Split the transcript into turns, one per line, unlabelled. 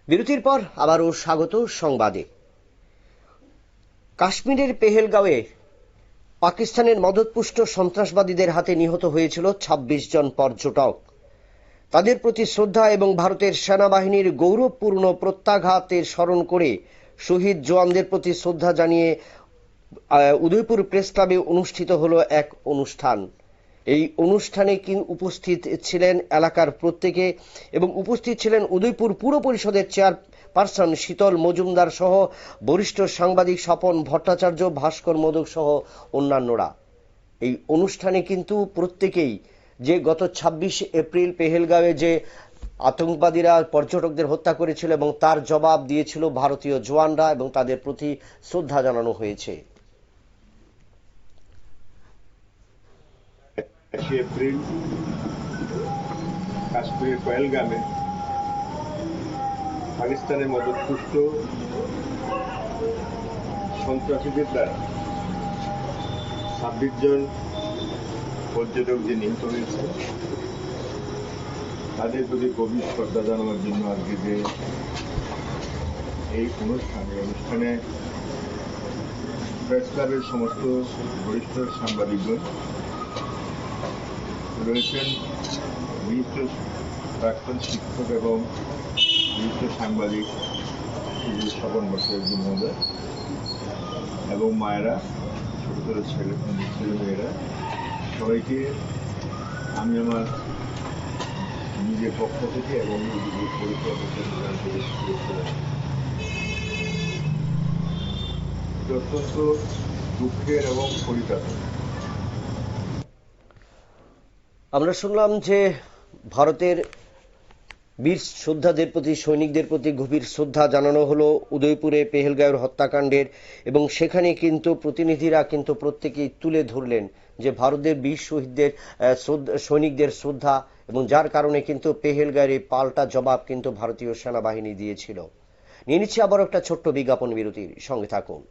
বিরতির পর আবারও স্বাগত সংবাদে। কাশ্মীরের পেহেলগাঁওয়ে পাকিস্তানের মদতপুষ্ট সন্ত্রাসবাদীদের হাতে নিহত হয়েছিল ২৬ জন পর্যটক। তাদের প্রতি শ্রদ্ধা এবং ভারতের সেনাবাহিনীর গৌরবপূর্ণ প্রত্যাঘাতের স্মরণ করে শহীদ জওয়ানদের প্রতি শ্রদ্ধা জানিয়ে উদয়পুর প্রেস ক্লাবে অনুষ্ঠিত হলো এক অনুষ্ঠান। এই অনুষ্ঠানে উপস্থিত ছিলেন এলাকার প্রত্যেকে এবং উপস্থিত ছিলেন উদয়পুর পুর পরিষদের চেয়ারপারসন শীতল মজুমদার সহ বরিষ্ঠ সাংবাদিক স্বপন ভট্টাচার্য, ভাস্কর মোদক সহ অন্যান্যরা। এই অনুষ্ঠানে কিন্তু প্রত্যেকেই যে গত ২৬ এপ্রিল পেহেলগাঁওয়ে যে আতঙ্কবাদীরা পর্যটকদের হত্যা করেছিল এবং তার জবাব দিয়েছিল ভারতীয় জওয়ানরা এবং তাদের প্রতি শ্রদ্ধা জানানো হয়েছে।
এপ্রিল কাশ্মীরের পেহেলগামে পাকিস্তানের মদতপুষ্ট সন্ত্রাসীদের দ্বারা ২৬ জন পর্যটক যে নিহত হয়েছে তাদের প্রতি গভীর শ্রদ্ধা জানানোর জন্য আজকে যে এই অনুষ্ঠানে প্রেস ক্লাবের সমস্ত বরিষ্ঠ সাংবাদিকগণ রয়েছেন, বিশিষ্ট প্রাক্তন শিক্ষক এবং বিশিষ্ট সাংবাদিক স্বপন ভট্টাচার্য মহোদয় এবং মায়েরা, ছোট ছোট ছেলেমেয়েরা, সবাইকে আমি আমার নিজের পক্ষ থেকে এবং পরিচয় অত্যন্ত দুঃখের এবং পরিতাপের।
আমরা শুনলাম যে ভারতের বীর যোদ্ধাদের প্রতি, সৈনিকদের প্রতি গভীর শ্রদ্ধা জানানো হলো উদয়পুরে পেহেলগাঁওয়ের হত্যাকাণ্ডের, এবং সেখানে কিন্তু প্রতিনিধিরা কিন্তু প্রত্যেকেই তুলে ধরলেন যে ভারতের বীর শহীদদের সৈনিকদের শ্রদ্ধা, এবং যার কারণে কিন্তু পেহেলগাঁওয়ের এই পাল্টা জবাব কিন্তু ভারতীয় সেনাবাহিনী দিয়েছিল। নিয়ে নিচ্ছে আবার একটা ছোট্ট বিজ্ঞাপন বিরতির, সঙ্গে থাকুন।